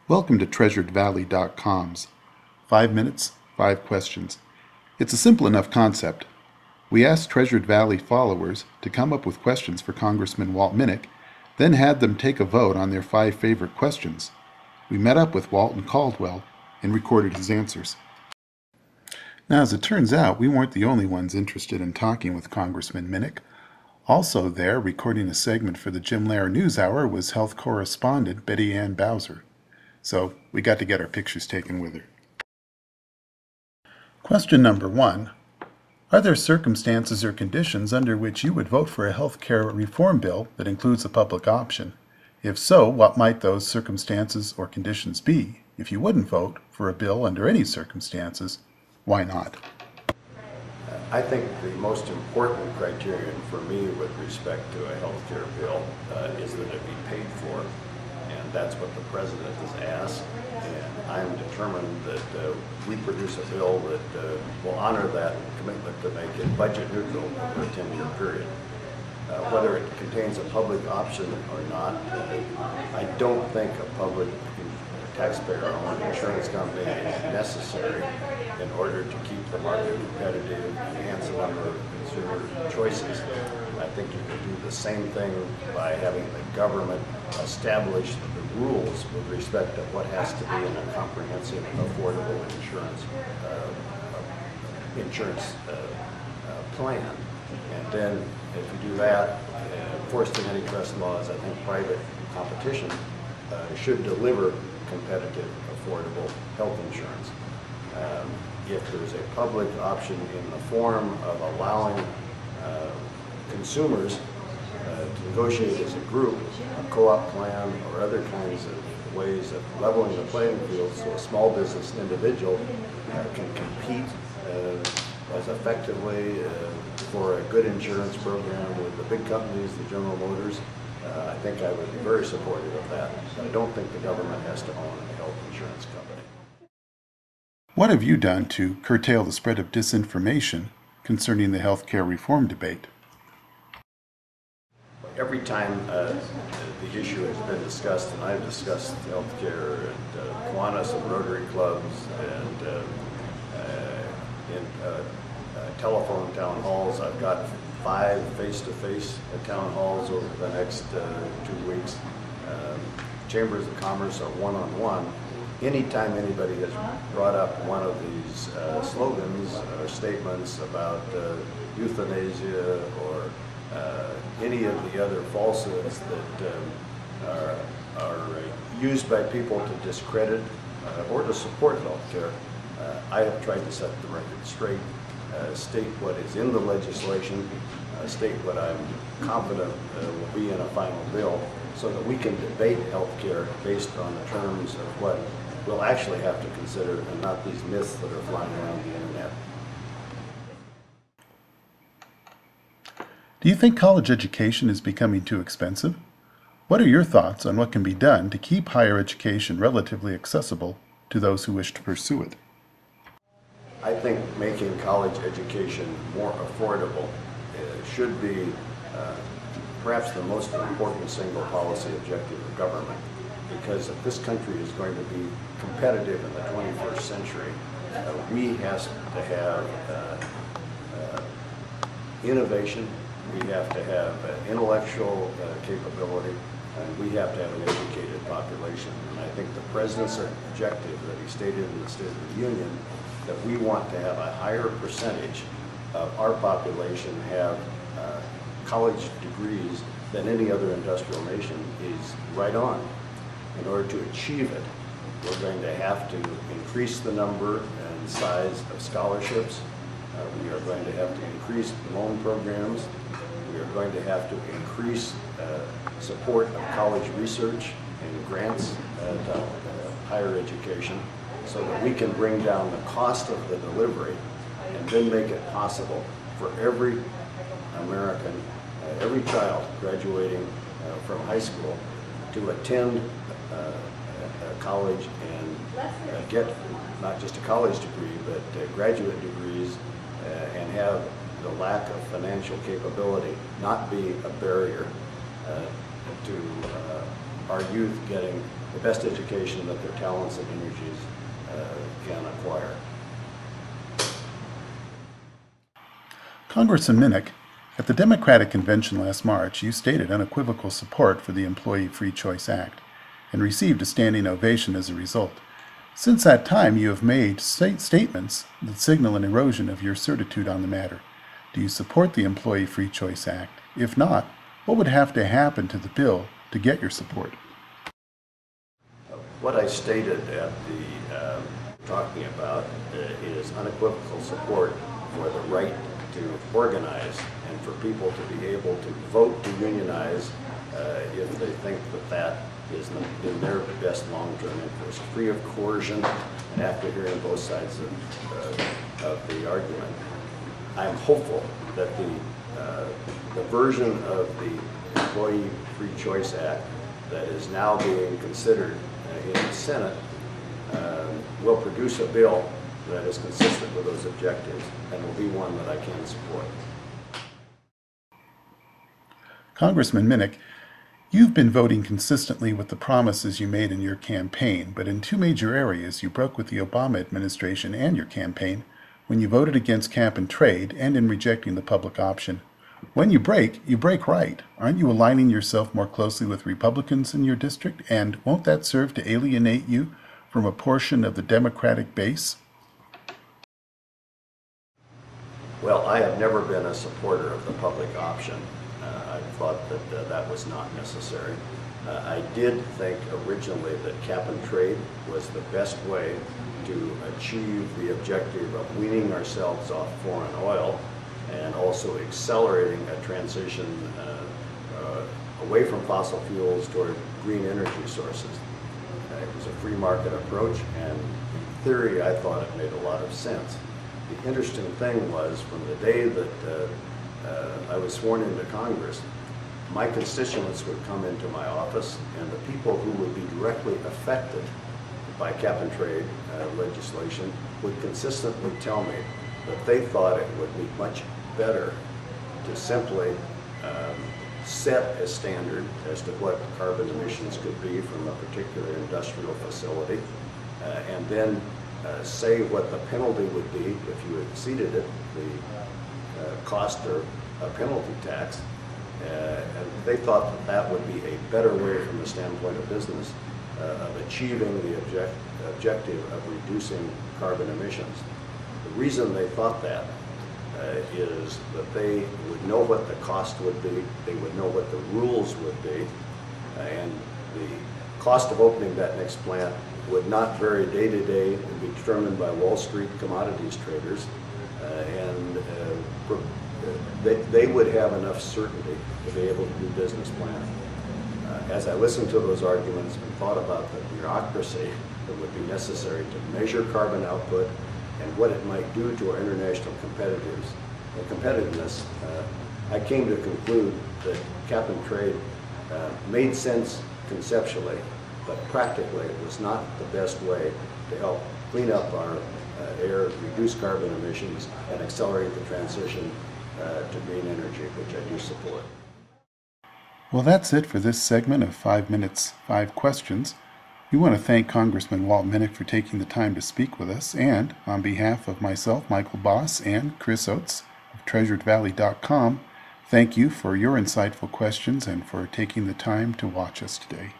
Welcome to TreasuredValley.com's 5 minutes, 5 questions. It's a simple enough concept. We asked Treasured Valley followers to come up with questions for Congressman Walt Minnick, then had them take a vote on their 5 favorite questions. We met up with Walt in Caldwell and recorded his answers. Now, as it turns out, we weren't the only ones interested in talking with Congressman Minnick. Also there, recording a segment for the Jim Lehrer News Hour, was health correspondent Betty Ann Bowser. So we got to get our pictures taken with her. Question number 1. Are there circumstances or conditions under which you would vote for a health care reform bill that includes a public option? If so, what might those circumstances or conditions be? If you wouldn't vote for a bill under any circumstances, why not? I think the most important criterion for me with respect to a health care bill is that it be paid for. And that's what the President has asked. And I'm determined that we produce a bill that will honor that commitment to make it budget neutral over a 10-year period. Whether it contains a public option or not, I don't think a public taxpayer-owned insurance company is necessary in order to keep the market competitive, enhance the number of consumer choices. I think you can do the same thing by having the government establish the rules with respect to what has to be in a comprehensive, affordable insurance plan. And then if you do that, enforced in antitrust laws, I think private competition should deliver competitive, affordable health insurance. If there's a public option in the form of allowing consumers to negotiate as a group, a co-op plan, or other kinds of ways of leveling the playing field so a small business individual can compete as effectively for a good insurance program with the big companies, the General Motors, I think I would be very supportive of that. I don't think the government has to own a health insurance company. What have you done to curtail the spread of disinformation concerning the health care reform debate? Every time the issue has been discussed, and I've discussed health care at Kiwanis and Rotary clubs and in telephone town halls, I've got 5 face-to-face town halls over the next 2 weeks. Chambers of Commerce are one-on-one. Anytime anybody has brought up one of these slogans or statements about euthanasia or any of the other falsehoods that are used by people to discredit or to support health care, I have tried to set the record straight, state what is in the legislation, state what I'm confident will be in a final bill, so that we can debate health care based on the terms of what we'll actually have to consider and not these myths that are flying around the internet. Do you think college education is becoming too expensive? What are your thoughts on what can be done to keep higher education relatively accessible to those who wish to pursue it? I think making college education more affordable should be perhaps the most important single policy objective of government, because if this country is going to be competitive in the 21st century, we have to have innovation, we have to have intellectual capability, and we have to have an educated population. And I think the President's objective that he stated in the State of the Union, that we want to have a higher percentage of our population have college degrees than any other industrial nation, is right on. In order to achieve it, we're going to have to increase the number and size of scholarships. We are going to have to increase loan programs. We are going to have to increase support of college research and grants to higher education, so that we can bring down the cost of the delivery and then make it possible for every American, every child graduating from high school to attend college and get not just a college degree, but graduate degrees, and have the lack of financial capability not be a barrier to our youth getting the best education that their talents and energies can acquire. Congressman Minnick, at the Democratic Convention last March, you stated unequivocal support for the Employee Free Choice Act and received a standing ovation as a result. Since that time, you have made statements that signal an erosion of your certitude on the matter. Do you support the Employee Free Choice Act? If not, what would have to happen to the bill to get your support? What I stated at the talking about is unequivocal support for the right to organize and for people to be able to vote to unionize if they think that that is in their best long-term interest, free of coercion, and after hearing both sides of the argument. I'm hopeful that the version of the Employee Free Choice Act that is now being considered in the Senate will produce a bill that is consistent with those objectives and will be one that I can support. Congressman Minnick, you've been voting consistently with the promises you made in your campaign, but in two major areas you broke with the Obama administration and your campaign when you voted against cap and trade and in rejecting the public option. When you break right. Aren't you aligning yourself more closely with Republicans in your district, and won't that serve to alienate you from a portion of the Democratic base? Well, I have never been a supporter of the public option. I thought that that was not necessary. I did think originally that cap and trade was the best way to achieve the objective of weaning ourselves off foreign oil and also accelerating a transition away from fossil fuels toward green energy sources. It was a free market approach, and in theory I thought it made a lot of sense. The interesting thing was, from the day that I was sworn into Congress, my constituents would come into my office, and the people who would be directly affected by cap and trade legislation would consistently tell me that they thought it would be much better to simply set a standard as to what carbon emissions could be from a particular industrial facility, and then say what the penalty would be if you exceeded it, the cost or a penalty tax. And they thought that that would be a better way from the standpoint of business of achieving the objective of reducing carbon emissions. The reason they thought that is that they would know what the cost would be, they would know what the rules would be, and the cost of opening that next plant would not vary day to day and be determined by Wall Street commodities traders, and they would have enough certainty to be able to do business planning. As I listened to those arguments and thought about the bureaucracy that would be necessary to measure carbon output and what it might do to our international competitiveness, I came to conclude that cap and trade made sense conceptually, but practically it was not the best way to help clean up our air, reduce carbon emissions, and accelerate the transition to green energy, which I do support. Well, that's it for this segment of 5 Minutes, 5 Questions. We want to thank Congressman Walt Minnick for taking the time to speak with us, and on behalf of myself, Michael Boss, and Chris Oates of TreasuredValley.com, thank you for your insightful questions and for taking the time to watch us today.